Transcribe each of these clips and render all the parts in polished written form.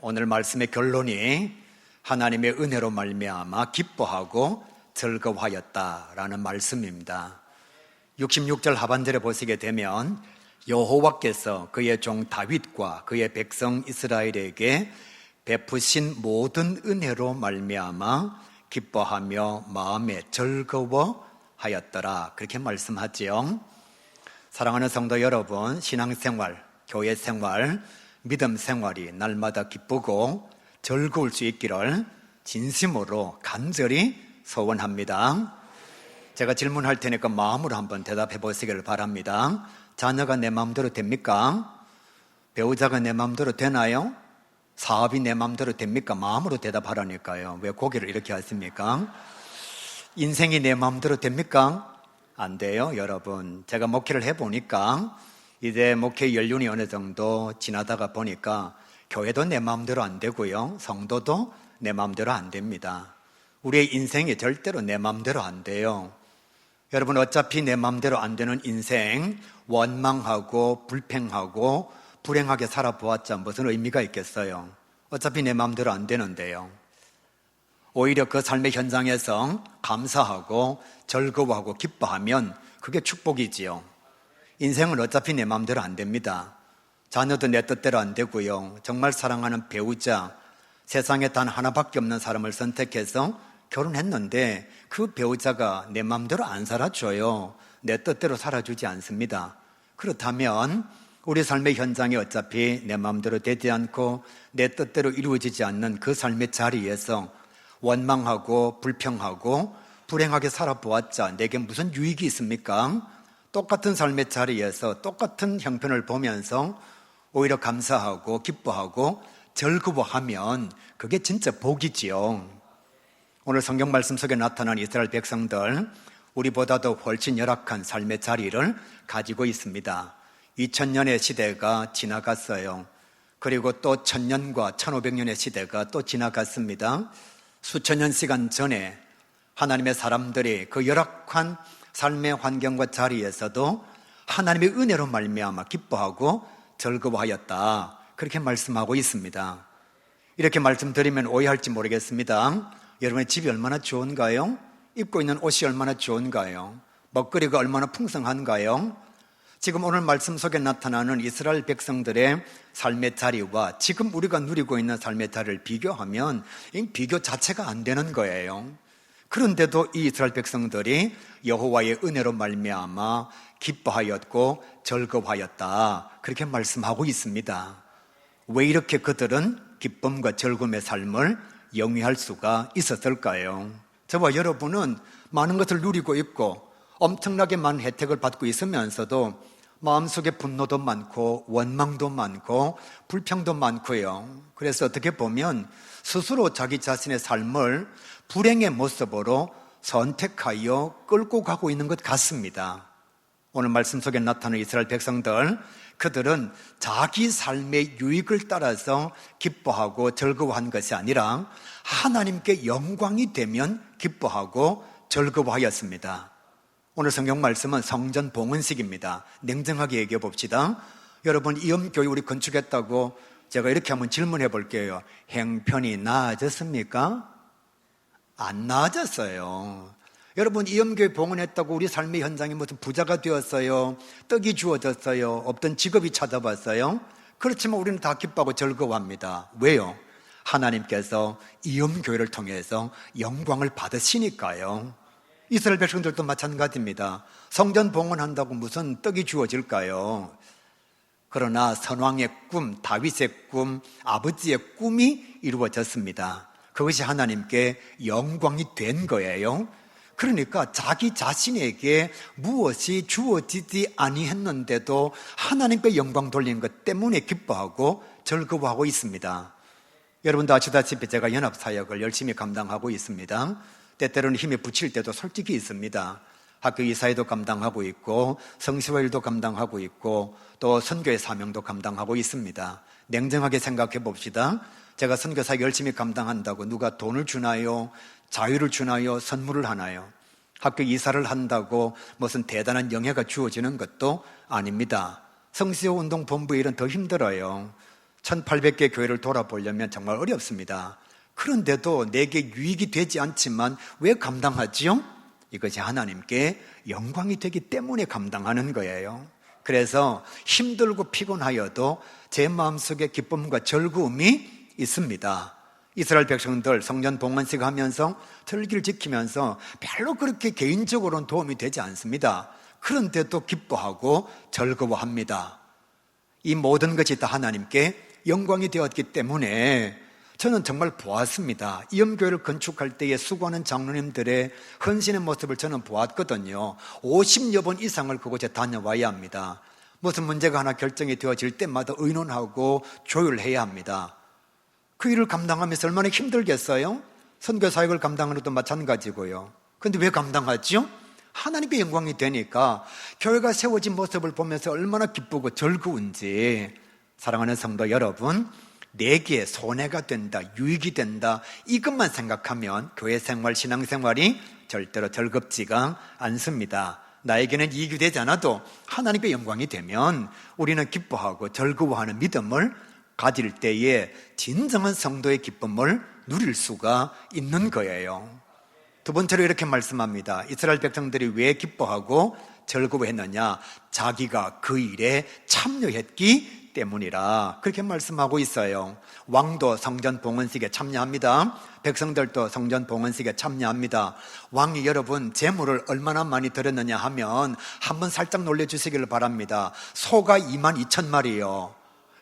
오늘 말씀의 결론이 하나님의 은혜로 말미암아 기뻐하고 즐거워하였다라는 말씀입니다. 66절 하반절에 보시게 되면 여호와께서 그의 종 다윗과 그의 백성 이스라엘에게 베푸신 모든 은혜로 말미암아 기뻐하며 마음에 즐거워하였더라, 그렇게 말씀하지요. 사랑하는 성도 여러분, 신앙생활, 교회생활, 믿음생활이 날마다 기쁘고 즐거울 수 있기를 진심으로 간절히 소원합니다. 제가 질문할 테니까 마음으로 한번 대답해 보시기를 바랍니다. 자녀가 내 마음대로 됩니까? 배우자가 내 마음대로 되나요? 사업이 내 마음대로 됩니까? 마음으로 대답하라니까요. 왜 고개를 이렇게 하십니까? 인생이 내 마음대로 됩니까? 안 돼요, 여러분. 제가 목회를 해보니까 이제 목회 연륜이 어느 정도 지나다가 보니까 교회도 내 마음대로 안 되고요, 성도도 내 마음대로 안 됩니다. 우리의 인생이 절대로 내 마음대로 안 돼요. 여러분, 어차피 내 마음대로 안 되는 인생, 원망하고 불평하고 불행하게 살아보았자 무슨 의미가 있겠어요? 어차피 내 마음대로 안 되는데요. 오히려 그 삶의 현장에서 감사하고 즐거워하고 기뻐하면 그게 축복이지요. 인생은 어차피 내 마음대로 안 됩니다. 자녀도 내 뜻대로 안 되고요, 정말 사랑하는 배우자, 세상에 단 하나밖에 없는 사람을 선택해서 결혼했는데 그 배우자가 내 마음대로 안 살아줘요. 내 뜻대로 살아주지 않습니다. 그렇다면 우리 삶의 현장이 어차피 내 마음대로 되지 않고 내 뜻대로 이루어지지 않는 그 삶의 자리에서 원망하고 불평하고 불행하게 살아보았자 내게 무슨 유익이 있습니까? 똑같은 삶의 자리에서 똑같은 형편을 보면서 오히려 감사하고 기뻐하고 즐거워하면 그게 진짜 복이지요. 오늘 성경 말씀 속에 나타난 이스라엘 백성들, 우리보다도 훨씬 열악한 삶의 자리를 가지고 있습니다. 2000년의 시대가 지나갔어요. 그리고 또 1000년과 1500년의 시대가 또 지나갔습니다. 수천 년 시간 전에 하나님의 사람들이 그 열악한 삶의 환경과 자리에서도 하나님의 은혜로 말미암아 기뻐하고 즐거워하였다, 그렇게 말씀하고 있습니다. 이렇게 말씀드리면 오해할지 모르겠습니다. 여러분의 집이 얼마나 좋은가요? 입고 있는 옷이 얼마나 좋은가요? 먹거리가 얼마나 풍성한가요? 지금 오늘 말씀 속에 나타나는 이스라엘 백성들의 삶의 자리와 지금 우리가 누리고 있는 삶의 자리를 비교하면 이 비교 자체가 안 되는 거예요. 그런데도 이 이스라엘 백성들이 여호와의 은혜로 말미암아 기뻐하였고 즐거워하였다, 그렇게 말씀하고 있습니다. 왜 이렇게 그들은 기쁨과 즐거움의 삶을 영위할 수가 있었을까요? 저와 여러분은 많은 것을 누리고 있고 엄청나게 많은 혜택을 받고 있으면서도 마음속에 분노도 많고 원망도 많고 불평도 많고요. 그래서 어떻게 보면 스스로 자기 자신의 삶을 불행의 모습으로 선택하여 끌고 가고 있는 것 같습니다. 오늘 말씀 속에 나타나는 이스라엘 백성들, 그들은 자기 삶의 유익을 따라서 기뻐하고 즐거워한 것이 아니라 하나님께 영광이 되면 기뻐하고 즐거워하였습니다. 오늘 성경 말씀은 성전 봉헌식입니다. 냉정하게 얘기해 봅시다. 여러분, 이음교회 우리 건축했다고 제가 이렇게 한번 질문해 볼게요. 형편이 나아졌습니까? 안 나아졌어요. 여러분, 이음교회 봉헌했다고 우리 삶의 현장에 무슨 부자가 되었어요? 떡이 주어졌어요? 없던 직업이 찾아왔어요? 그렇지만 우리는 다 기뻐하고 즐거워합니다. 왜요? 하나님께서 이음교회를 통해서 영광을 받으시니까요. 이스라엘 백성들도 마찬가지입니다. 성전 봉헌한다고 무슨 떡이 주어질까요? 그러나 선왕의 꿈, 다윗의 꿈, 아버지의 꿈이 이루어졌습니다. 그것이 하나님께 영광이 된 거예요. 그러니까 자기 자신에게 무엇이 주어지지 아니했는데도 하나님께 영광 돌리는 것 때문에 기뻐하고 즐거워하고 있습니다. 여러분도 아시다시피 제가 연합사역을 열심히 감당하고 있습니다. 때때로는 힘이 붙일 때도 솔직히 있습니다. 학교 이사회도 감당하고 있고 성시화일도 감당하고 있고 또 선교의 사명도 감당하고 있습니다. 냉정하게 생각해 봅시다. 제가 선교사역 열심히 감당한다고 누가 돈을 주나요? 자유를 주나요? 선물을 하나요? 학교 이사를 한다고 무슨 대단한 영예가 주어지는 것도 아닙니다. 성시호 운동본부의 일은 더 힘들어요. 1800개 교회를 돌아보려면 정말 어렵습니다. 그런데도 내게 유익이 되지 않지만 왜 감당하지요? 이것이 하나님께 영광이 되기 때문에 감당하는 거예요. 그래서 힘들고 피곤하여도 제 마음속에 기쁨과 즐거움이 있습니다. 이스라엘 백성들 성전 봉헌식 하면서 절기를 지키면서 별로 그렇게 개인적으로는 도움이 되지 않습니다. 그런데도 기뻐하고 즐거워합니다. 이 모든 것이 다 하나님께 영광이 되었기 때문에 저는 정말 보았습니다. 이음교회를 건축할 때에 수고하는 장로님들의 헌신의 모습을 저는 보았거든요. 50여 번 이상을 그곳에 다녀와야 합니다. 무슨 문제가 하나 결정이 되어질 때마다 의논하고 조율해야 합니다. 그 일을 감당하면서 얼마나 힘들겠어요? 선교사역을 감당하는 것도 마찬가지고요. 그런데 왜 감당하죠? 하나님께 영광이 되니까 교회가 세워진 모습을 보면서 얼마나 기쁘고 즐거운지. 사랑하는 성도 여러분, 내게 손해가 된다, 유익이 된다, 이것만 생각하면 교회 생활, 신앙생활이 절대로 즐겁지가 않습니다. 나에게는 이익이 되지 않아도 하나님께 영광이 되면 우리는 기뻐하고 즐거워하는 믿음을 가질 때에 진정한 성도의 기쁨을 누릴 수가 있는 거예요. 두 번째로 이렇게 말씀합니다. 이스라엘 백성들이 왜 기뻐하고 즐거워했느냐? 자기가 그 일에 참여했기 때문이라 그렇게 말씀하고 있어요. 왕도 성전 봉헌식에 참여합니다. 백성들도 성전 봉헌식에 참여합니다. 왕이 여러분 제물을 얼마나 많이 드렸느냐 하면 한번 살짝 놀려주시기를 바랍니다. 소가 22,000마리요.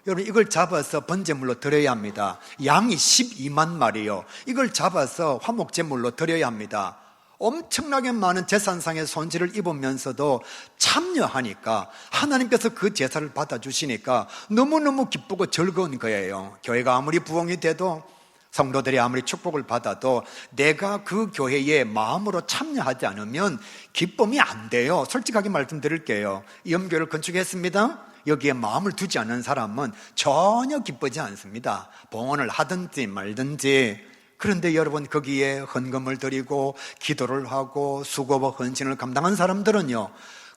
여러분 이걸 잡아서 번제물로 드려야 합니다. 양이 12만 마리요. 이걸 잡아서 화목제물로 드려야 합니다. 엄청나게 많은 재산상의 손실을 입으면서도 참여하니까 하나님께서 그 제사를 받아주시니까 너무너무 기쁘고 즐거운 거예요. 교회가 아무리 부흥이 돼도, 성도들이 아무리 축복을 받아도 내가 그 교회에 마음으로 참여하지 않으면 기쁨이 안 돼요. 솔직하게 말씀드릴게요. 이음교회를 건축했습니다. 여기에 마음을 두지 않는 사람은 전혀 기쁘지 않습니다. 봉헌을 하든지 말든지. 그런데 여러분 거기에 헌금을 드리고 기도를 하고 수고와 헌신을 감당한 사람들은요,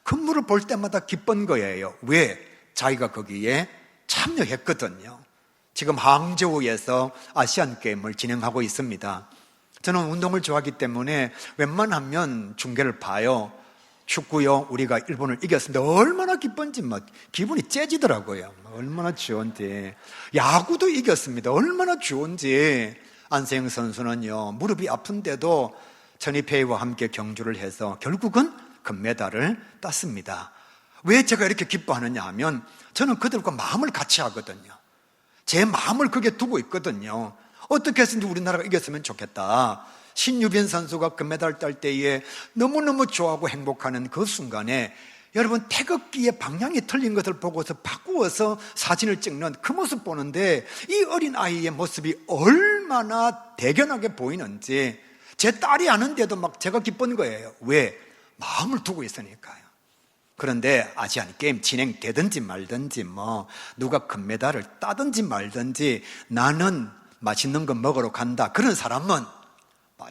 건물을 볼 때마다 기쁜 거예요. 왜? 자기가 거기에 참여했거든요. 지금 항저우에서 아시안게임을 진행하고 있습니다. 저는 운동을 좋아하기 때문에 웬만하면 중계를 봐요. 축구요, 우리가 일본을 이겼습니다. 얼마나 기쁜지 막 기분이 째지더라고요. 얼마나 좋은지. 야구도 이겼습니다. 얼마나 좋은지. 안세영 선수는요, 무릎이 아픈데도 전희페이와 함께 경주를 해서 결국은 금메달을 땄습니다. 왜 제가 이렇게 기뻐하느냐 하면 저는 그들과 마음을 같이 하거든요. 제 마음을 거기에 두고 있거든요. 어떻게 해서든지 우리나라가 이겼으면 좋겠다. 신유빈 선수가 금메달 딸 때에 너무너무 좋아하고 행복하는 그 순간에 여러분 태극기의 방향이 틀린 것을 보고서 바꾸어서 사진을 찍는 그 모습 보는데 이 어린 아이의 모습이 얼마나 대견하게 보이는지 제 딸이 아는데도 막 제가 기쁜 거예요. 왜? 마음을 두고 있으니까요. 그런데 아시안 게임 진행되든지 말든지 누가 금메달을 따든지 말든지 나는 맛있는 거 먹으러 간다. 그런 사람은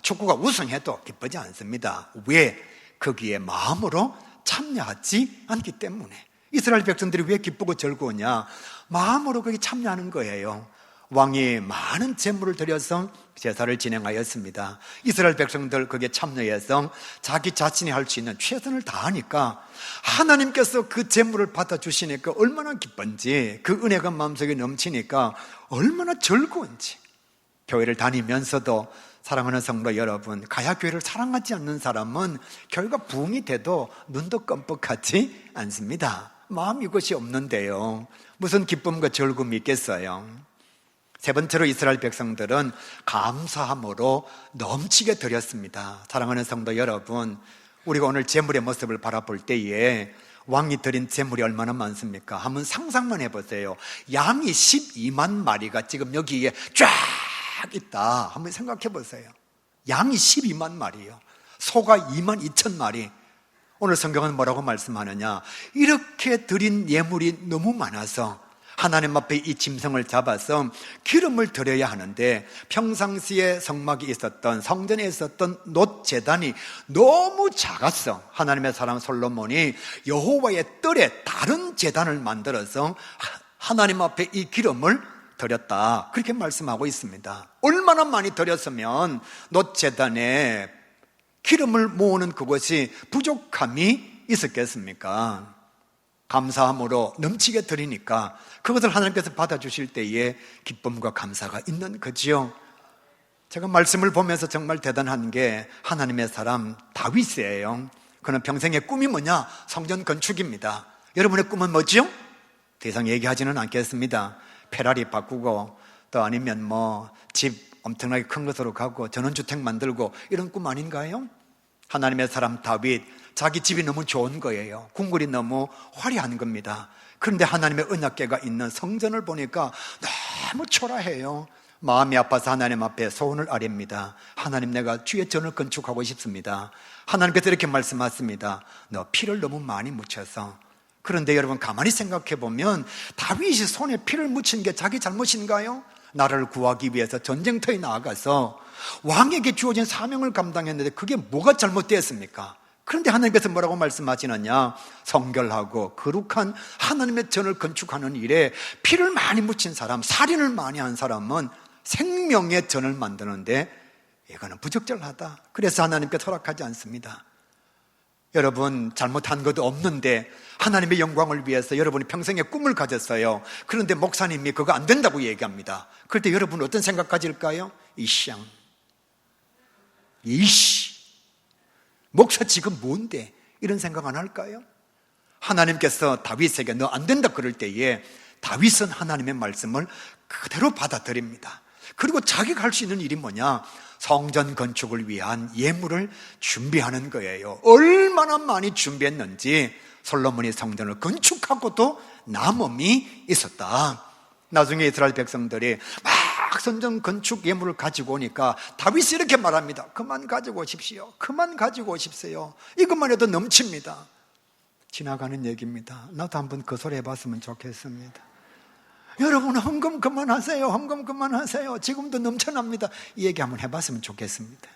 축구가 우승해도 기쁘지 않습니다. 왜? 거기에 마음으로 참여하지 않기 때문에. 이스라엘 백성들이 왜 기쁘고 즐거우냐? 마음으로 거기 참여하는 거예요. 왕이 많은 제물을 드려서 제사를 진행하였습니다. 이스라엘 백성들 거기에 참여해서 자기 자신이 할 수 있는 최선을 다하니까 하나님께서 그 제물을 받아주시니까 얼마나 기쁜지, 그 은혜가 마음속에 넘치니까 얼마나 즐거운지. 교회를 다니면서도 사랑하는 성도 여러분, 가야교회를 사랑하지 않는 사람은 교회가 부흥이 돼도 눈도 껌뻑하지 않습니다. 마음이 이것이 없는데요, 무슨 기쁨과 즐거움이 있겠어요? 세 번째로 이스라엘 백성들은 감사함으로 넘치게 드렸습니다. 사랑하는 성도 여러분, 우리가 오늘 제물의 모습을 바라볼 때에 왕이 드린 제물이 얼마나 많습니까? 한번 상상만 해보세요. 양이 12만 마리가 지금 여기에 쫙 있다. 한번 생각해 보세요. 양이 12만 마리요. 소가 22,000마리. 오늘 성경은 뭐라고 말씀하느냐? 이렇게 드린 예물이 너무 많아서 하나님 앞에 이 짐승을 잡아서 기름을 드려야 하는데 평상시에 성막이 있었던, 성전에 있었던 놋제단이 너무 작았어. 하나님의 사람 솔로몬이 여호와의 뜰에 다른 제단을 만들어서 하나님 앞에 이 기름을 드렸다, 그렇게 말씀하고 있습니다. 얼마나 많이 드렸으면 놋제단에 기름을 모으는 그것이 부족함이 있었겠습니까? 감사함으로 넘치게 드리니까 그것을 하나님께서 받아주실 때에 기쁨과 감사가 있는 거지요. 제가 말씀을 보면서 정말 대단한 게 하나님의 사람 다윗이에요. 그는 평생의 꿈이 뭐냐? 성전 건축입니다. 여러분의 꿈은 뭐지요? 더 이상 얘기하지는 않겠습니다. 페라리 바꾸고 또 아니면 집 엄청나게 큰 것으로 가고 전원주택 만들고 이런 꿈 아닌가요? 하나님의 사람 다윗, 자기 집이 너무 좋은 거예요. 궁궐이 너무 화려한 겁니다. 그런데 하나님의 언약궤가 있는 성전을 보니까 너무 초라해요. 마음이 아파서 하나님 앞에 소원을 아뢰입니다. 하나님, 내가 주의 전을 건축하고 싶습니다. 하나님께서 이렇게 말씀하십니다. 너 피를 너무 많이 묻혀서. 그런데 여러분 가만히 생각해 보면 다윗이 손에 피를 묻힌 게 자기 잘못인가요? 나라를 구하기 위해서 전쟁터에 나아가서 왕에게 주어진 사명을 감당했는데 그게 뭐가 잘못되었습니까? 그런데 하나님께서 뭐라고 말씀하시느냐? 성결하고 거룩한 하나님의 전을 건축하는 일에 피를 많이 묻힌 사람, 살인을 많이 한 사람은 생명의 전을 만드는데 이거는 부적절하다. 그래서 하나님께서 허락하지 않습니다. 여러분 잘못한 것도 없는데 하나님의 영광을 위해서 여러분이 평생의 꿈을 가졌어요. 그런데 목사님이 그거 안 된다고 얘기합니다. 그럴 때 여러분 어떤 생각 가질까요? 이씨 목사 지금 뭔데? 이런 생각 안 할까요? 하나님께서 다윗에게 너 안 된다 그럴 때에 다윗은 하나님의 말씀을 그대로 받아들입니다. 그리고 자기가 할 수 있는 일이 뭐냐? 성전 건축을 위한 예물을 준비하는 거예요. 얼마나 많이 준비했는지 솔로몬이 성전을 건축하고도 남음이 있었다. 나중에 이스라엘 백성들이 막 성전 건축 예물을 가지고 오니까 다윗이 이렇게 말합니다. 그만 가지고 오십시오. 그만 가지고 오십시오. 이것만 해도 넘칩니다. 지나가는 얘기입니다. 나도 한번 그 소리 해봤으면 좋겠습니다. 여러분 헌금 그만하세요. 헌금 그만하세요. 지금도 넘쳐납니다. 이 얘기 한번 해봤으면 좋겠습니다.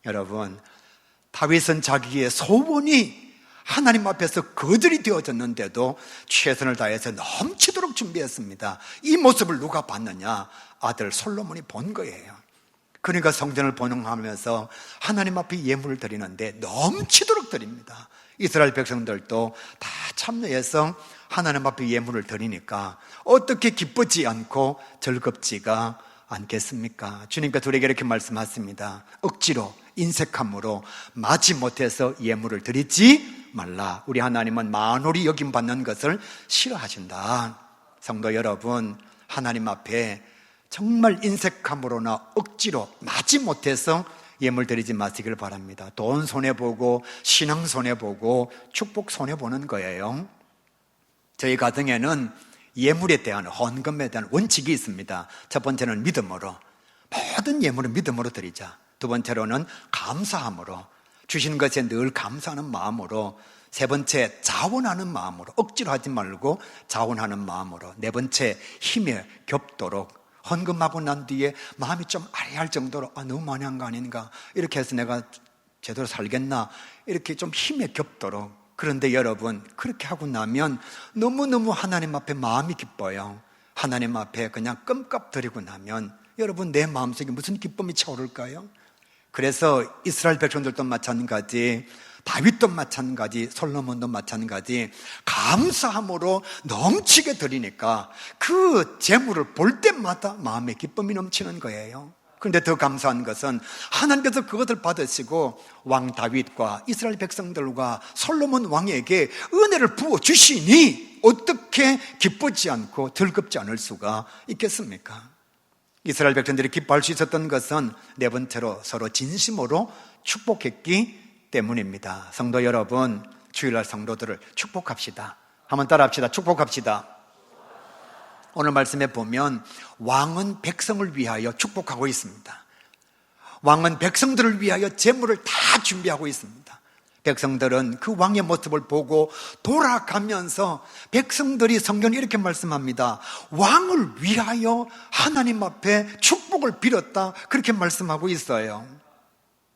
여러분, 다윗은 자기의 소원이 하나님 앞에서 거절이 되어졌는데도 최선을 다해서 넘치도록 준비했습니다. 이 모습을 누가 봤느냐? 아들 솔로몬이 본 거예요. 그러니까 성전을 번영하면서 하나님 앞에 예물을 드리는데 넘치도록 드립니다. 이스라엘 백성들도 다 참여해서 하나님 앞에 예물을 드리니까 어떻게 기쁘지 않고 즐겁지가 않겠습니까? 주님께서 우리에게 이렇게 말씀하십니다. 억지로 인색함으로 마지 못해서 예물을 드리지 말라. 우리 하나님은 만홀히 여김받는 것을 싫어하신다. 성도 여러분, 하나님 앞에 정말 인색함으로나 억지로 마지 못해서 예물 드리지 마시길 바랍니다. 돈 손해보고 신앙 손해보고 축복 손해보는 거예요. 저희 가정에는 예물에 대한, 헌금에 대한 원칙이 있습니다. 첫 번째는 믿음으로, 모든 예물은 믿음으로 드리자. 두 번째로는 감사함으로, 주신 것에 늘 감사하는 마음으로. 세 번째, 자원하는 마음으로, 억지로 하지 말고 자원하는 마음으로. 네 번째, 힘에 겹도록, 헌금하고 난 뒤에 마음이 좀 아래할 정도로 너무 많이 한 거 아닌가, 이렇게 해서 내가 제대로 살겠나, 이렇게 좀 힘에 겹도록. 그런데 여러분, 그렇게 하고 나면 너무너무 하나님 앞에 마음이 기뻐요. 하나님 앞에 그냥 껌값 드리고 나면 여러분 내 마음속에 무슨 기쁨이 차오를까요? 그래서 이스라엘 백성들도 마찬가지, 다윗도 마찬가지, 솔로몬도 마찬가지, 감사함으로 넘치게 드리니까 그 재물을 볼 때마다 마음에 기쁨이 넘치는 거예요. 그런데 더 감사한 것은 하나님께서 그것을 받으시고 왕 다윗과 이스라엘 백성들과 솔로몬 왕에게 은혜를 부어주시니 어떻게 기쁘지 않고 즐겁지 않을 수가 있겠습니까? 이스라엘 백성들이 기뻐할 수 있었던 것은 네 번째로 서로 진심으로 축복했기 때문입니다. 성도 여러분, 주일날 성도들을 축복합시다. 한번 따라합시다. 축복합시다. 오늘 말씀에 보면 왕은 백성을 위하여 축복하고 있습니다. 왕은 백성들을 위하여 재물을 다 준비하고 있습니다. 백성들은 그 왕의 모습을 보고 돌아가면서 백성들이 성경에 이렇게 말씀합니다. 왕을 위하여 하나님 앞에 축복을 빌었다, 그렇게 말씀하고 있어요.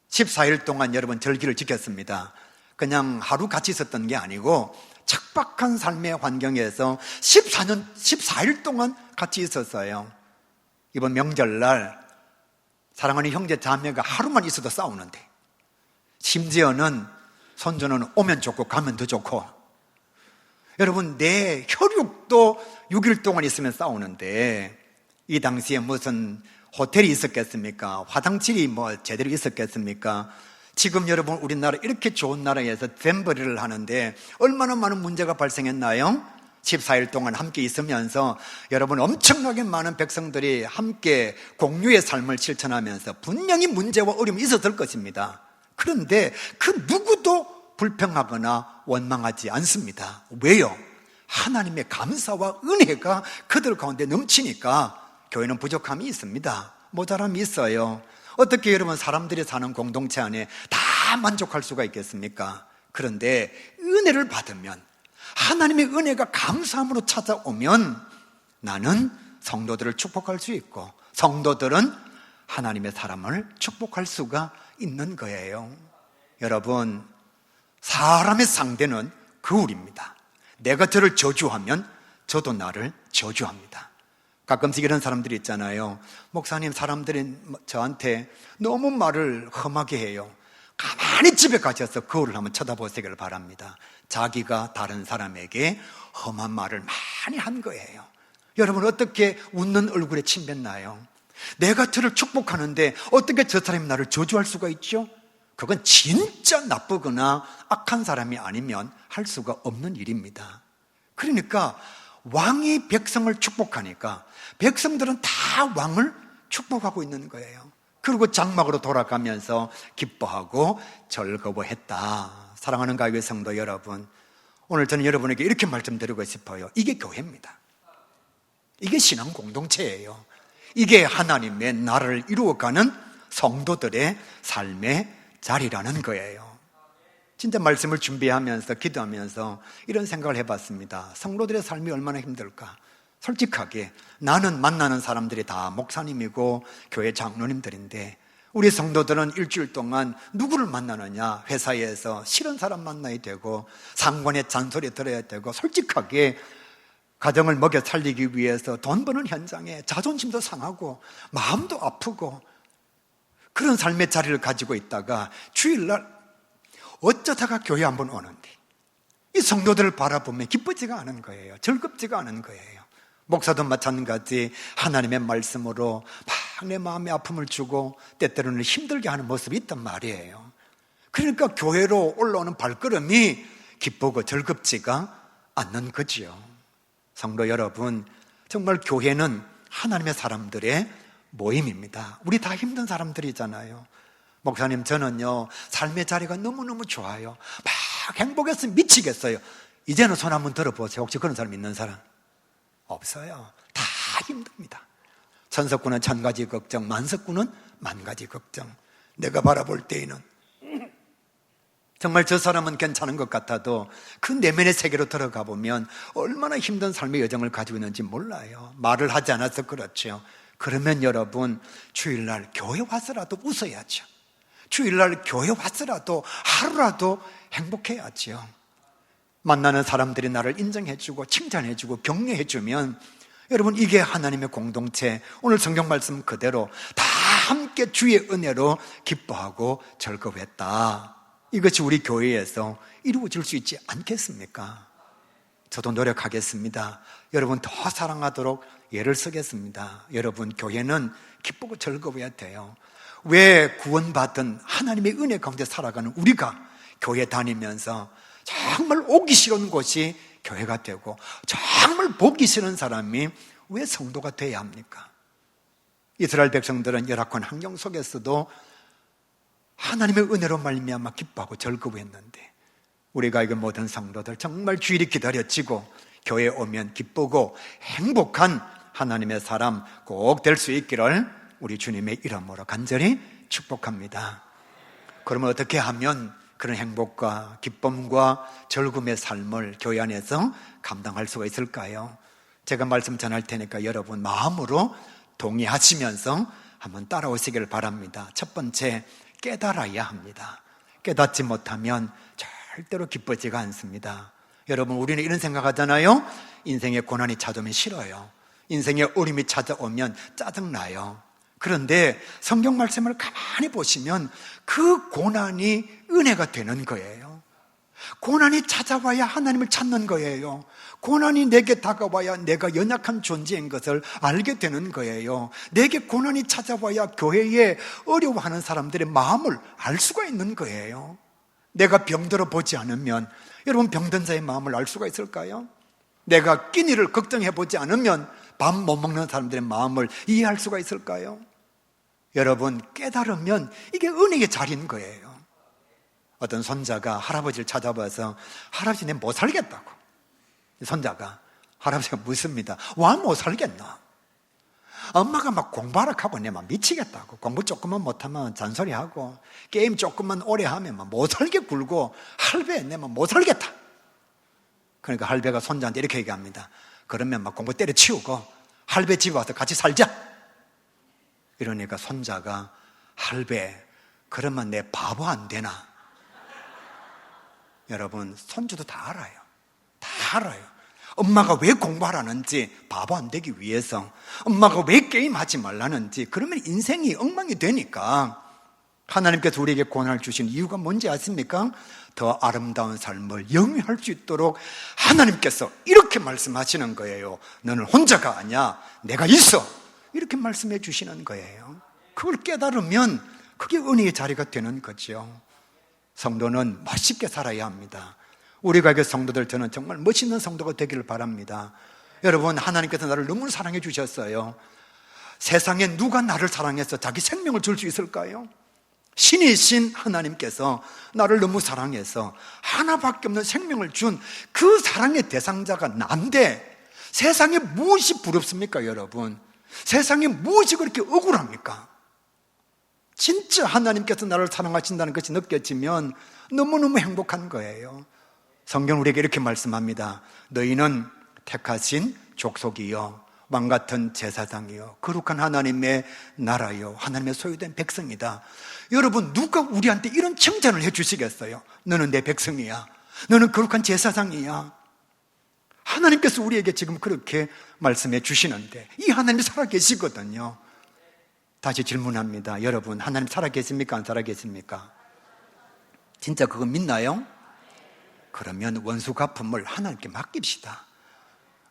14일 동안 여러분 절기를 지켰습니다. 그냥 하루 같이 있었던 게 아니고 척박한 삶의 환경에서 14일 동안 같이 있었어요. 이번 명절날 사랑하는 형제 자매가 하루만 있어도 싸우는데, 심지어는 손주는 오면 좋고 가면 더 좋고, 여러분 내 혈육도 6일 동안 있으면 싸우는데, 이 당시에 무슨 호텔이 있었겠습니까? 화장실이 제대로 있었겠습니까? 지금 여러분 우리나라 이렇게 좋은 나라에서 잼버리를 하는데 얼마나 많은 문제가 발생했나요? 14일 동안 함께 있으면서 여러분 엄청나게 많은 백성들이 함께 공유의 삶을 실천하면서 분명히 문제와 어려움이 있었을 것입니다. 그런데 그 누구도 불평하거나 원망하지 않습니다. 왜요? 하나님의 감사와 은혜가 그들 가운데 넘치니까. 교회는 부족함이 있습니다. 모자람이 있어요. 어떻게 여러분 사람들이 사는 공동체 안에 다 만족할 수가 있겠습니까? 그런데 은혜를 받으면, 하나님의 은혜가 감사함으로 찾아오면 나는 성도들을 축복할 수 있고 성도들은 하나님의 사람을 축복할 수가 있는 거예요. 여러분, 사람의 상대는 거울입니다. 내가 저를 저주하면 저도 나를 저주합니다. 가끔씩 이런 사람들이 있잖아요. 목사님, 사람들이 저한테 너무 말을 험하게 해요. 가만히 집에 가셔서 거울을 한번 쳐다보시기를 바랍니다. 자기가 다른 사람에게 험한 말을 많이 한 거예요. 여러분, 어떻게 웃는 얼굴에 침 뱉나요? 내가 저를 축복하는데 어떻게 저 사람이 나를 저주할 수가 있죠? 그건 진짜 나쁘거나 악한 사람이 아니면 할 수가 없는 일입니다. 그러니까 왕이 백성을 축복하니까 백성들은 다 왕을 축복하고 있는 거예요. 그리고 장막으로 돌아가면서 기뻐하고 즐거워했다. 사랑하는 가교회 성도 여러분, 오늘 저는 여러분에게 이렇게 말씀드리고 싶어요. 이게 교회입니다. 이게 신앙 공동체예요. 이게 하나님의 나라를 이루어가는 성도들의 삶의 자리라는 거예요. 진짜 말씀을 준비하면서 기도하면서 이런 생각을 해봤습니다. 성도들의 삶이 얼마나 힘들까? 솔직하게 나는 만나는 사람들이 다 목사님이고 교회 장로님들인데, 우리 성도들은 일주일 동안 누구를 만나느냐? 회사에서 싫은 사람 만나야 되고 상관의 잔소리 들어야 되고, 솔직하게 가정을 먹여 살리기 위해서 돈 버는 현장에 자존심도 상하고 마음도 아프고 그런 삶의 자리를 가지고 있다가 주일날 어쩌다가 교회 한번 오는데 이 성도들을 바라보면 기쁘지가 않은 거예요. 즐겁지가 않은 거예요. 목사도 마찬가지 하나님의 말씀으로 막 내 마음에 아픔을 주고 때때로는 힘들게 하는 모습이 있단 말이에요. 그러니까 교회로 올라오는 발걸음이 기쁘고 즐겁지가 않는 거지요. 성도 여러분, 정말 교회는 하나님의 사람들의 모임입니다. 우리 다 힘든 사람들이잖아요. 목사님, 저는요 삶의 자리가 너무너무 좋아요. 막 행복해서 미치겠어요. 이제는 손 한번 들어보세요. 혹시 그런 사람 있는 사람? 없어요. 다 힘듭니다. 천석구는 천가지 걱정, 만석구는 만가지 걱정. 내가 바라볼 때에는 정말 저 사람은 괜찮은 것 같아도 그 내면의 세계로 들어가 보면 얼마나 힘든 삶의 여정을 가지고 있는지 몰라요. 말을 하지 않아서 그렇죠. 그러면 여러분, 주일날 교회 와서라도 웃어야죠. 주일날 교회 와서라도 하루라도 행복해야죠. 만나는 사람들이 나를 인정해주고 칭찬해주고 격려해주면, 여러분, 이게 하나님의 공동체, 오늘 성경 말씀 그대로 다 함께 주의 은혜로 기뻐하고 즐거워했다. 이것이 우리 교회에서 이루어질 수 있지 않겠습니까? 저도 노력하겠습니다. 여러분 더 사랑하도록 애를 쓰겠습니다. 여러분, 교회는 기쁘고 즐거워야 돼요. 왜 구원받은 하나님의 은혜 가운데 살아가는 우리가 교회 다니면서 정말 오기 싫은 곳이 교회가 되고 정말 보기 싫은 사람이 왜 성도가 돼야 합니까? 이스라엘 백성들은 열악한 환경 속에서도 하나님의 은혜로 말미암아 기뻐하고 즐거워했는데, 우리가 이거 모든 성도들 정말 주일이 기다려지고 교회에 오면 기쁘고 행복한 하나님의 사람 꼭 될 수 있기를 우리 주님의 이름으로 간절히 축복합니다. 그러면 어떻게 하면 그런 행복과 기쁨과 즐거움의 삶을 교회 안에서 감당할 수가 있을까요? 제가 말씀 전할 테니까 여러분 마음으로 동의하시면서 한번 따라오시기를 바랍니다. 첫 번째, 깨달아야 합니다. 깨닫지 못하면 절대로 기쁘지가 않습니다. 여러분, 우리는 이런 생각하잖아요. 인생에 고난이 찾아오면 싫어요. 인생에 어려움이 찾아오면 짜증나요. 그런데 성경 말씀을 가만히 보시면 그 고난이 은혜가 되는 거예요. 고난이 찾아와야 하나님을 찾는 거예요. 고난이 내게 다가와야 내가 연약한 존재인 것을 알게 되는 거예요. 내게 고난이 찾아와야 교회에 어려워하는 사람들의 마음을 알 수가 있는 거예요. 내가 병들어 보지 않으면, 여러분 병든 자의 마음을 알 수가 있을까요? 내가 끼니를 걱정해 보지 않으면 밥 못 먹는 사람들의 마음을 이해할 수가 있을까요? 여러분 깨달으면 이게 은혜의 자리인 거예요. 어떤 손자가 할아버지를 찾아와서 할아버지 내 못 살겠다고. 손자가 할아버지가 묻습니다. 와 못 살겠나? 엄마가 막 공부하라 하고 내 막 미치겠다고. 공부 조금만 못하면 잔소리하고 게임 조금만 오래 하면 막 못 살게 굴고 할배 내 막 못 살겠다. 그러니까 할배가 손자한테 이렇게 얘기합니다. 그러면 막 공부 때려치우고 할배 집에 와서 같이 살자. 이러니까 손자가 할배 그러면 내 바보 안 되나? 여러분 손주도 다 알아요. 다 알아요. 엄마가 왜 공부하라는지 바보 안 되기 위해서, 엄마가 왜 게임하지 말라는지. 그러면 인생이 엉망이 되니까. 하나님께서 우리에게 고난을 주신 이유가 뭔지 아십니까? 더 아름다운 삶을 영위할 수 있도록 하나님께서 이렇게 말씀하시는 거예요. 너는 혼자가 아니야, 내가 있어. 이렇게 말씀해 주시는 거예요. 그걸 깨달으면 그게 은혜의 자리가 되는 거죠. 성도는 멋있게 살아야 합니다. 우리 가게 성도들, 저는 정말 멋있는 성도가 되기를 바랍니다. 여러분 하나님께서 나를 너무 사랑해 주셨어요. 세상에 누가 나를 사랑해서 자기 생명을 줄 수 있을까요? 신이신 하나님께서 나를 너무 사랑해서 하나밖에 없는 생명을 준 그 사랑의 대상자가 난데 세상에 무엇이 부럽습니까 여러분? 세상에 무엇이 그렇게 억울합니까? 진짜 하나님께서 나를 사랑하신다는 것이 느껴지면 너무너무 행복한 거예요. 성경 우리에게 이렇게 말씀합니다. 너희는 택하신 족속이요 왕같은 제사장이요 거룩한 하나님의 나라요 하나님의 소유된 백성이다. 여러분 누가 우리한테 이런 칭찬을 해주시겠어요? 너는 내 백성이야, 너는 거룩한 제사장이야. 하나님께서 우리에게 지금 그렇게 말씀해 주시는데 이 하나님이 살아계시거든요. 다시 질문합니다. 여러분 하나님 살아계십니까? 안 살아계십니까? 진짜 그거 믿나요? 그러면 원수 갚음을 하나님께 맡깁시다.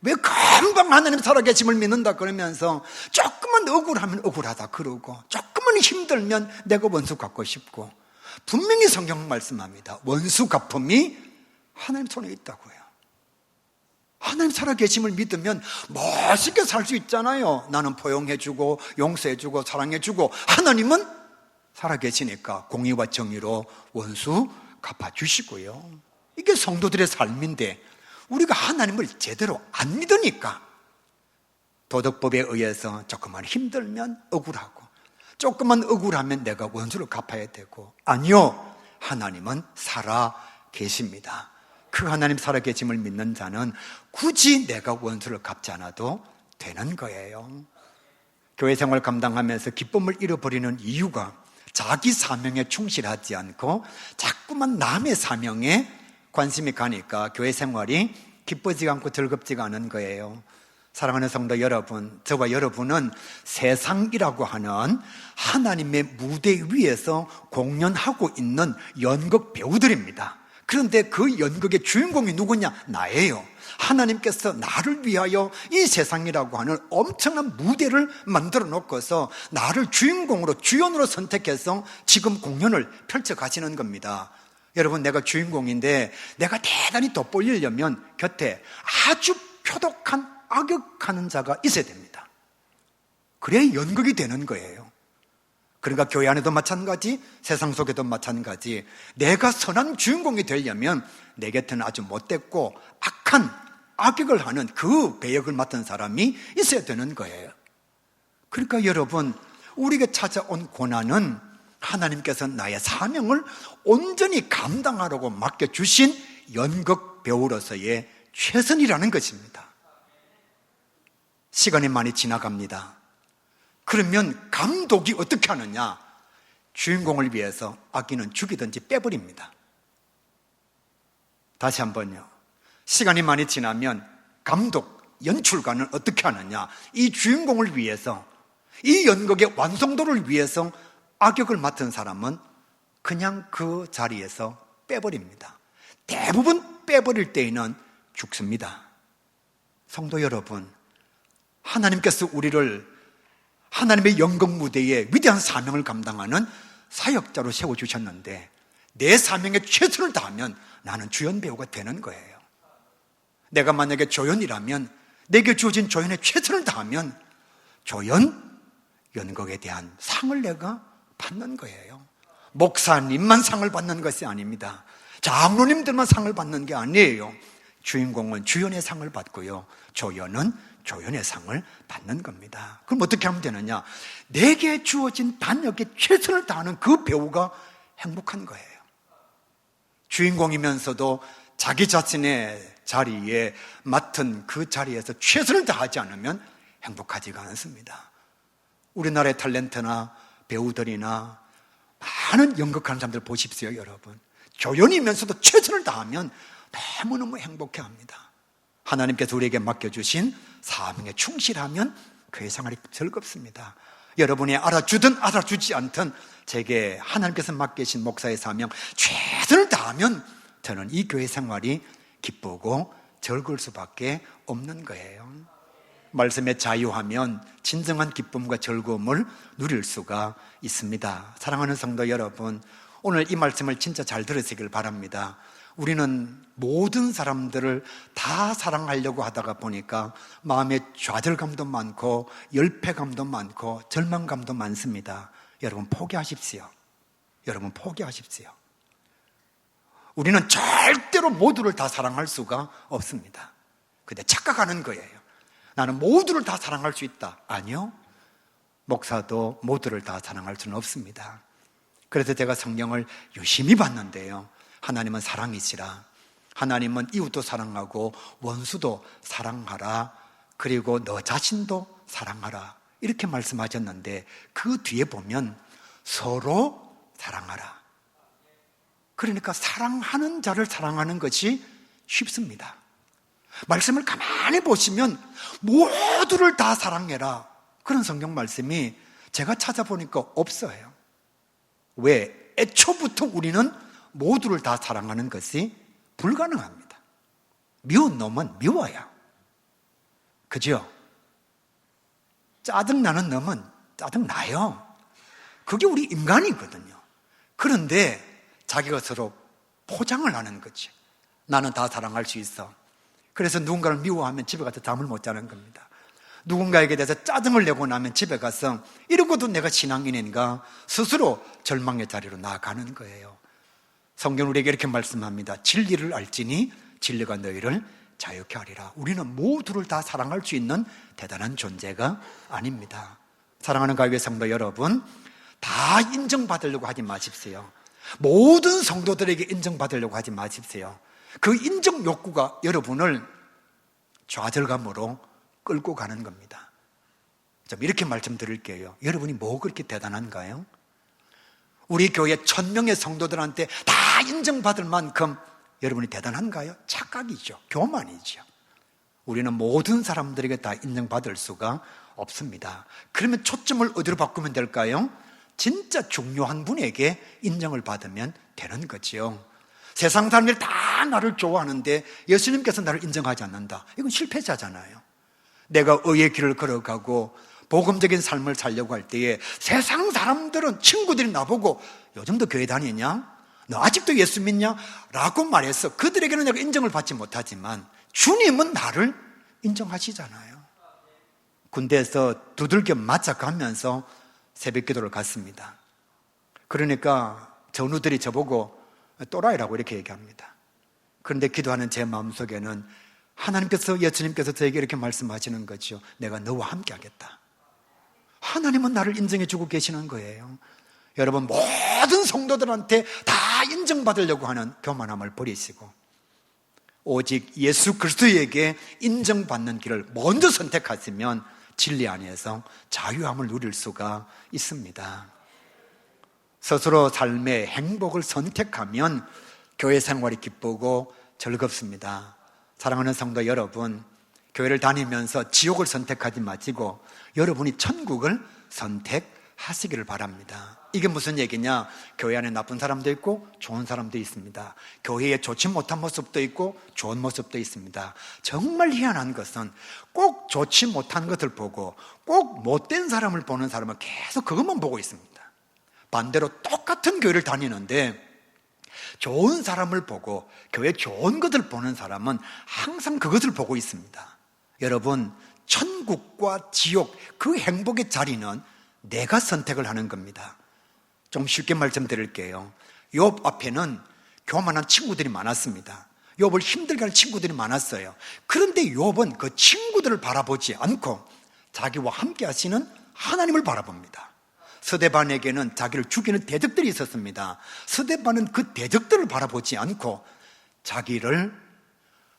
왜 금방 하나님 살아계심을 믿는다 그러면서 조금만 억울하면 억울하다 그러고 조금만 힘들면 내가 원수 갚고 싶고. 분명히 성경 말씀합니다. 원수 갚음이 하나님 손에 있다고요. 하나님 살아계심을 믿으면 멋있게 살 수 있잖아요. 나는 포용해주고 용서해주고 사랑해주고 하나님은 살아계시니까 공의와 정의로 원수 갚아주시고요. 이게 성도들의 삶인데 우리가 하나님을 제대로 안 믿으니까 도덕법에 의해서 조금만 힘들면 억울하고 조금만 억울하면 내가 원수를 갚아야 되고. 아니요, 하나님은 살아계십니다. 그 하나님 살아계심을 믿는 자는 굳이 내가 원수를 갚지 않아도 되는 거예요. 교회 생활 감당하면서 기쁨을 잃어버리는 이유가 자기 사명에 충실하지 않고 자꾸만 남의 사명에 관심이 가니까 교회 생활이 기쁘지가 않고 즐겁지가 않은 거예요. 사랑하는 성도 여러분, 저와 여러분은 세상이라고 하는 하나님의 무대 위에서 공연하고 있는 연극 배우들입니다. 그런데 그 연극의 주인공이 누구냐? 나예요. 하나님께서 나를 위하여 이 세상이라고 하는 엄청난 무대를 만들어 놓고서 나를 주인공으로, 주연으로 선택해서 지금 공연을 펼쳐 가시는 겁니다. 여러분, 내가 주인공인데 내가 대단히 돋보이려면 곁에 아주 표독한 악역하는 자가 있어야 됩니다. 그래야 연극이 되는 거예요. 그러니까 교회 안에도 마찬가지, 세상 속에도 마찬가지. 내가 선한 주인공이 되려면 내 곁에는 아주 못됐고 악한 악역을 하는 그 배역을 맡은 사람이 있어야 되는 거예요. 그러니까 여러분, 우리에게 찾아온 고난은 하나님께서 나의 사명을 온전히 감당하라고 맡겨주신 연극 배우로서의 최선이라는 것입니다. 시간이 많이 지나갑니다. 그러면 감독이 어떻게 하느냐? 주인공을 위해서 아끼는 죽이든지 빼버립니다. 다시 한번요. 시간이 많이 지나면 감독, 연출가는 어떻게 하느냐? 이 주인공을 위해서, 이 연극의 완성도를 위해서 악역을 맡은 사람은 그냥 그 자리에서 빼버립니다. 대부분 빼버릴 때에는 죽습니다. 성도 여러분, 하나님께서 우리를 하나님의 연극 무대에 위대한 사명을 감당하는 사역자로 세워주셨는데 내 사명에 최선을 다하면 나는 주연 배우가 되는 거예요. 내가 만약에 조연이라면 내게 주어진 조연에 최선을 다하면 조연 연극에 대한 상을 내가 받는 거예요. 목사님만 상을 받는 것이 아닙니다. 장로님들만 상을 받는 게 아니에요. 주인공은 주연의 상을 받고요, 조연은 조연의 상을 받는 겁니다. 그럼 어떻게 하면 되느냐? 내게 주어진 단역에 최선을 다하는 그 배우가 행복한 거예요. 주인공이면서도 자기 자신의 자리에 맡은 그 자리에서 최선을 다하지 않으면 행복하지가 않습니다. 우리나라의 탤런트나 배우들이나 많은 연극하는 사람들 보십시오, 여러분. 조연이면서도 최선을 다하면 너무너무 행복해합니다. 하나님께서 우리에게 맡겨주신 사명에 충실하면 그 생활이 즐겁습니다. 여러분이 알아주든 알아주지 않든 제게 하나님께서 맡기신 목사의 사명 최선을 다하면 저는 이 교회 생활이 기쁘고 즐거울 수밖에 없는 거예요. 말씀에 자유하면 진정한 기쁨과 즐거움을 누릴 수가 있습니다. 사랑하는 성도 여러분, 오늘 이 말씀을 진짜 잘 들으시길 바랍니다. 우리는 모든 사람들을 다 사랑하려고 하다가 보니까 마음에 좌절감도 많고 열패감도 많고 절망감도 많습니다. 여러분 포기하십시오. 여러분 포기하십시오. 우리는 절대로 모두를 다 사랑할 수가 없습니다. 근데 착각하는 거예요. 나는 모두를 다 사랑할 수 있다. 아니요. 목사도 모두를 다 사랑할 수는 없습니다. 그래서 제가 성경을 유심히 봤는데요, 하나님은 사랑이시라, 하나님은 이웃도 사랑하고 원수도 사랑하라, 그리고 너 자신도 사랑하라 이렇게 말씀하셨는데 그 뒤에 보면 서로 사랑하라. 그러니까 사랑하는 자를 사랑하는 것이 쉽습니다. 말씀을 가만히 보시면 모두를 다 사랑해라 그런 성경 말씀이 제가 찾아보니까 없어요. 왜? 애초부터 우리는 모두를 다 사랑하는 것이 불가능합니다. 미운 놈은 미워요. 그죠? 짜증나는 놈은 짜증나요. 그게 우리 인간이거든요. 그런데 자기가 서로 포장을 하는 거지. 나는 다 사랑할 수 있어. 그래서 누군가를 미워하면 집에 가서 잠을 못 자는 겁니다. 누군가에게 대해서 짜증을 내고 나면 집에 가서 이러고도 내가 신앙인인가 스스로 절망의 자리로 나아가는 거예요. 성경 우리에게 이렇게 말씀합니다. 진리를 알지니 진리가 너희를 자유케 하리라. 우리는 모두를 다 사랑할 수 있는 대단한 존재가 아닙니다. 사랑하는 가요계 성도 여러분, 다 인정받으려고 하지 마십시오. 모든 성도들에게 인정받으려고 하지 마십시오. 그 인정 욕구가 여러분을 좌절감으로 끌고 가는 겁니다. 좀 이렇게 말씀드릴게요. 여러분이 뭐 그렇게 대단한가요? 우리 교회 1000명의 성도들한테 다 인정받을 만큼 여러분이 대단한가요? 착각이죠. 교만이죠. 우리는 모든 사람들에게 다 인정받을 수가 없습니다. 그러면 초점을 어디로 바꾸면 될까요? 진짜 중요한 분에게 인정을 받으면 되는 거지요. 세상 사람들이 다 나를 좋아하는데 예수님께서 나를 인정하지 않는다. 이건 실패자잖아요. 내가 의의 길을 걸어가고 복음적인 삶을 살려고 할 때에 세상 사람들은, 친구들이 나보고 요즘도 교회 다니냐? 너 아직도 예수 믿냐? 라고 말해서 그들에게는 내가 인정을 받지 못하지만 주님은 나를 인정하시잖아요. 군대에서 두들겨 맞아가면서 새벽 기도를 갔습니다. 그러니까 전우들이 저보고 또라이라고 이렇게 얘기합니다. 그런데 기도하는 제 마음속에는 하나님께서, 예수님께서 저에게 이렇게 말씀하시는 거죠. 내가 너와 함께 하겠다. 하나님은 나를 인정해 주고 계시는 거예요. 여러분, 모든 성도들한테 다 인정받으려고 하는 교만함을 버리시고 오직 예수 그리스도에게 인정받는 길을 먼저 선택하시면 진리 안에서 자유함을 누릴 수가 있습니다. 스스로 삶의 행복을 선택하면 교회 생활이 기쁘고 즐겁습니다. 사랑하는 성도 여러분, 교회를 다니면서 지옥을 선택하지 마시고 여러분이 천국을 선택하시기를 바랍니다. 이게 무슨 얘기냐? 교회 안에 나쁜 사람도 있고 좋은 사람도 있습니다. 교회에 좋지 못한 모습도 있고 좋은 모습도 있습니다. 정말 희한한 것은 꼭 좋지 못한 것을 보고 꼭 못된 사람을 보는 사람은 계속 그것만 보고 있습니다. 반대로 똑같은 교회를 다니는데 좋은 사람을 보고 교회 좋은 것을 보는 사람은 항상 그것을 보고 있습니다. 여러분, 천국과 지옥, 그 행복의 자리는 내가 선택을 하는 겁니다. 좀 쉽게 말씀드릴게요. 욥 앞에는 교만한 친구들이 많았습니다. 욥을 힘들게 할 친구들이 많았어요. 그런데 욥은 그 친구들을 바라보지 않고 자기와 함께 하시는 하나님을 바라봅니다. 스데반에게는 자기를 죽이는 대적들이 있었습니다. 스데반은 그 대적들을 바라보지 않고 자기를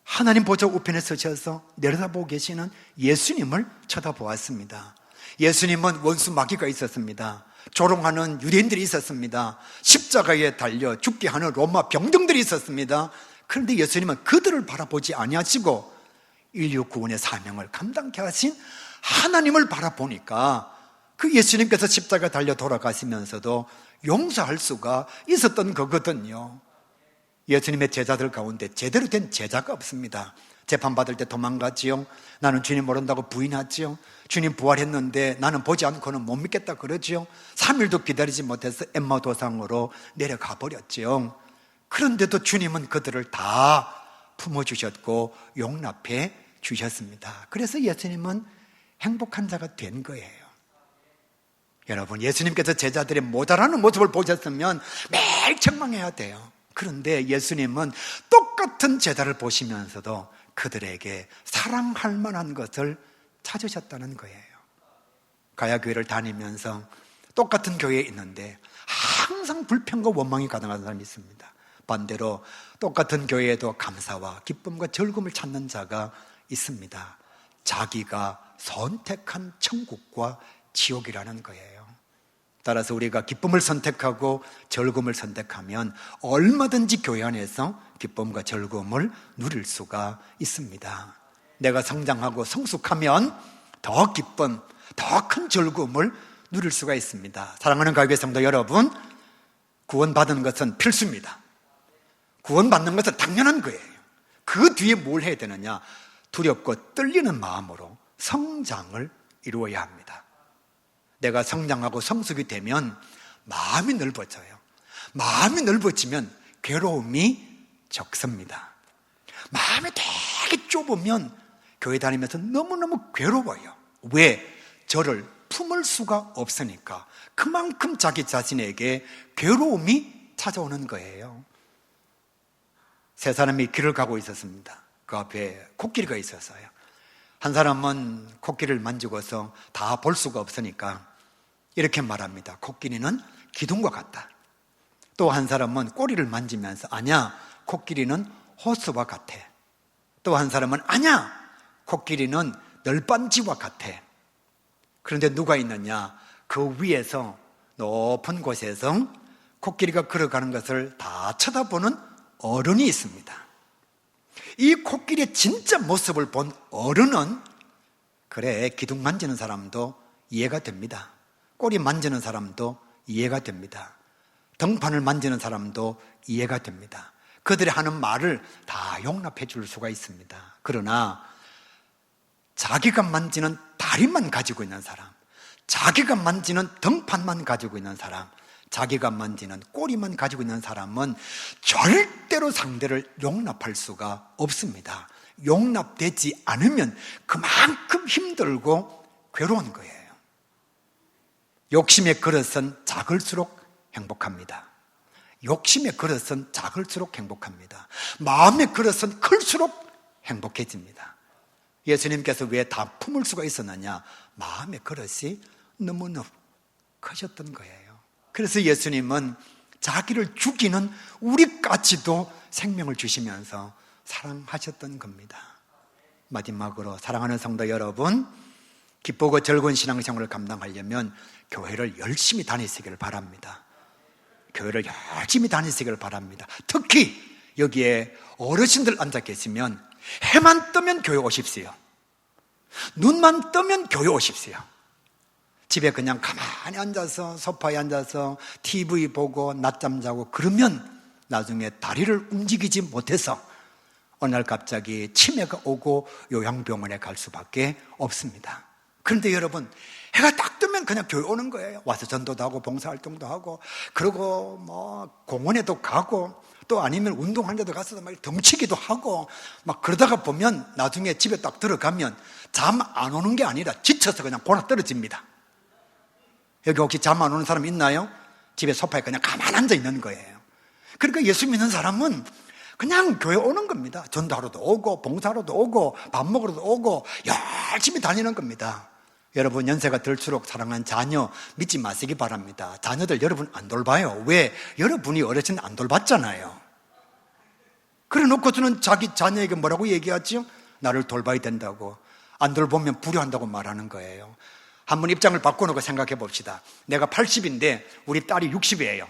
하나님 보좌 우편에 서셔서 내려다보고 계시는 예수님을 쳐다보았습니다. 예수님은 원수 마귀가 있었습니다. 조롱하는 유대인들이 있었습니다. 십자가에 달려 죽게 하는 로마 병정들이 있었습니다. 그런데 예수님은 그들을 바라보지 아니하시고 인류 구원의 사명을 감당케 하신 하나님을 바라보니까 그 예수님께서 십자가에 달려 돌아가시면서도 용서할 수가 있었던 거거든요. 예수님의 제자들 가운데 제대로 된 제자가 없습니다. 재판받을 때 도망가지요. 나는 주님 모른다고 부인하지요. 주님 부활했는데 나는 보지 않고는 못 믿겠다 그러지요. 3일도 기다리지 못해서 엠마 도상으로 내려가 버렸지요. 그런데도 주님은 그들을 다 품어주셨고 용납해 주셨습니다. 그래서 예수님은 행복한 자가 된 거예요. 여러분, 예수님께서 제자들의 모자라는 모습을 보셨으면 매일 책망해야 돼요. 그런데 예수님은 똑같은 제자를 보시면서도 그들에게 사랑할 만한 것을 찾으셨다는 거예요. 가야교회를 다니면서 똑같은 교회에 있는데 항상 불평과 원망이 가득한 사람이 있습니다. 반대로 똑같은 교회에도 감사와 기쁨과 즐거움을 찾는 자가 있습니다. 자기가 선택한 천국과 지옥이라는 거예요. 따라서 우리가 기쁨을 선택하고 즐거움을 선택하면 얼마든지 교회 안에서 기쁨과 즐거움을 누릴 수가 있습니다. 내가 성장하고 성숙하면 더 기쁨, 더 큰 즐거움을 누릴 수가 있습니다. 사랑하는 가요계 성도 여러분, 구원받은 것은 필수입니다. 구원받는 것은 당연한 거예요. 그 뒤에 뭘 해야 되느냐? 두렵고 떨리는 마음으로 성장을 이루어야 합니다. 내가 성장하고 성숙이 되면 마음이 넓어져요. 마음이 넓어지면 괴로움이 적습니다. 마음이 되게 좁으면 교회 다니면서 너무너무 괴로워요. 왜? 저를 품을 수가 없으니까. 그만큼 자기 자신에게 괴로움이 찾아오는 거예요. 세 사람이 길을 가고 있었습니다. 그 앞에 코끼리가 있었어요. 한 사람은 코끼리를 만지고서 다 볼 수가 없으니까 이렇게 말합니다. 코끼리는 기둥과 같다. 또 한 사람은 꼬리를 만지면서 아니야, 코끼리는 호수와 같아. 또 한 사람은 아니야, 코끼리는 널빤지와 같아. 그런데 누가 있느냐? 그 위에서 높은 곳에서 코끼리가 걸어가는 것을 다 쳐다보는 어른이 있습니다. 이 코끼리의 진짜 모습을 본 어른은 그래, 기둥 만지는 사람도 이해가 됩니다. 꼬리 만지는 사람도 이해가 됩니다. 등판을 만지는 사람도 이해가 됩니다. 그들이 하는 말을 다 용납해 줄 수가 있습니다. 그러나 자기가 만지는 다리만 가지고 있는 사람, 자기가 만지는 등판만 가지고 있는 사람, 자기가 만지는 꼬리만 가지고 있는 사람은 절대로 상대를 용납할 수가 없습니다. 용납되지 않으면 그만큼 힘들고 괴로운 거예요. 욕심의 그릇은 작을수록 행복합니다. 욕심의 그릇은 작을수록 행복합니다. 마음의 그릇은 클수록 행복해집니다. 예수님께서 왜 다 품을 수가 있었느냐? 마음의 그릇이 너무너무 크셨던 거예요. 그래서 예수님은 자기를 죽이는 우리까지도 생명을 주시면서 사랑하셨던 겁니다. 마지막으로 사랑하는 성도 여러분, 기쁘고 즐거운 신앙생활을 감당하려면 교회를 열심히 다니시기를 바랍니다. 교회를 열심히 다니시기를 바랍니다. 특히 여기에 어르신들 앉아 계시면 해만 뜨면 교회 오십시오. 눈만 뜨면 교회 오십시오. 집에 그냥 가만히 앉아서 소파에 앉아서 TV 보고 낮잠 자고 그러면 나중에 다리를 움직이지 못해서 어느 날 갑자기 치매가 오고 요양병원에 갈 수밖에 없습니다. 그런데 여러분, 해가 딱 뜨면 그냥 교회 오는 거예요. 와서 전도도 하고 봉사활동도 하고, 그리고 뭐 공원에도 가고, 또 아니면 운동하는 데도 가서 막 덩치기도 하고, 막 그러다가 보면 나중에 집에 딱 들어가면 잠 안 오는 게 아니라 지쳐서 그냥 골아 떨어집니다. 여기 혹시 잠 안 오는 사람 있나요? 집에 소파에 그냥 가만히 앉아 있는 거예요. 그러니까 예수 믿는 사람은 그냥 교회 오는 겁니다. 전도하러도 오고 봉사하러도 오고 밥 먹으러도 오고 열심히 다니는 겁니다. 여러분, 연세가 들수록 사랑하는 자녀 믿지 마시기 바랍니다. 자녀들 여러분 안 돌봐요. 왜? 여러분이 어르신 안 돌봤잖아요. 그래 놓고서는 자기 자녀에게 뭐라고 얘기하죠? 나를 돌봐야 된다고. 안 돌보면 불효한다고 말하는 거예요. 한번 입장을 바꿔놓고 생각해 봅시다. 내가 80인데 우리 딸이 60이에요.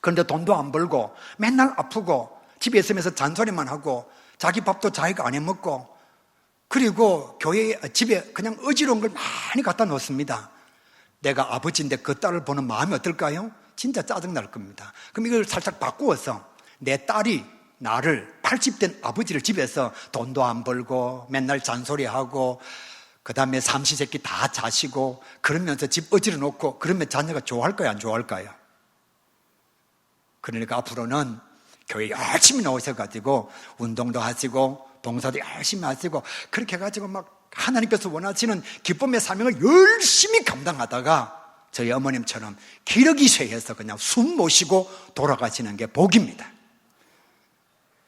그런데 돈도 안 벌고 맨날 아프고 집에 있으면서 잔소리만 하고 자기 밥도 자기가 안 해먹고, 그리고 집에 그냥 어지러운 걸 많이 갖다 놓습니다. 내가 아버지인데 그 딸을 보는 마음이 어떨까요? 진짜 짜증날 겁니다. 그럼 이걸 살짝 바꾸어서 내 딸이 나를 80된 아버지를 집에서 돈도 안 벌고 맨날 잔소리하고 그 다음에 삼시세끼 다 자시고 그러면서 집 어지러 놓고 그러면 자녀가 좋아할까요? 안 좋아할까요? 그러니까 앞으로는 교회 열심히 나오셔가지고 운동도 하시고 봉사도 열심히 하시고 그렇게 해가지고 막 하나님께서 원하시는 기쁨의 사명을 열심히 감당하다가 저희 어머님처럼 기력이 쇠해서 그냥 숨 모시고 돌아가시는 게 복입니다.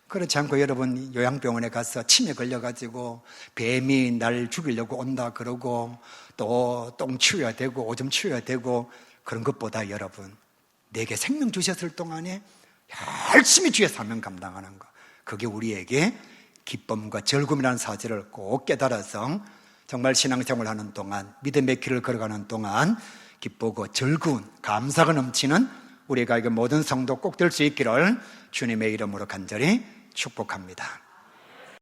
그렇지 않고 여러분 요양병원에 가서 치매 걸려가지고 뱀이 날 죽이려고 온다 그러고 또 똥 치워야 되고 오줌 치워야 되고 그런 것보다 여러분, 내게 생명 주셨을 동안에 열심히 주의 사명 감당하는 것, 그게 우리에게 기쁨과 즐거움이라는 사실을 꼭 깨달아서 정말 신앙생활을 하는 동안, 믿음의 길을 걸어가는 동안 기쁘고 즐거운 감사가 넘치는 우리가 모든 성도 꼭 될 수 있기를 주님의 이름으로 간절히 축복합니다.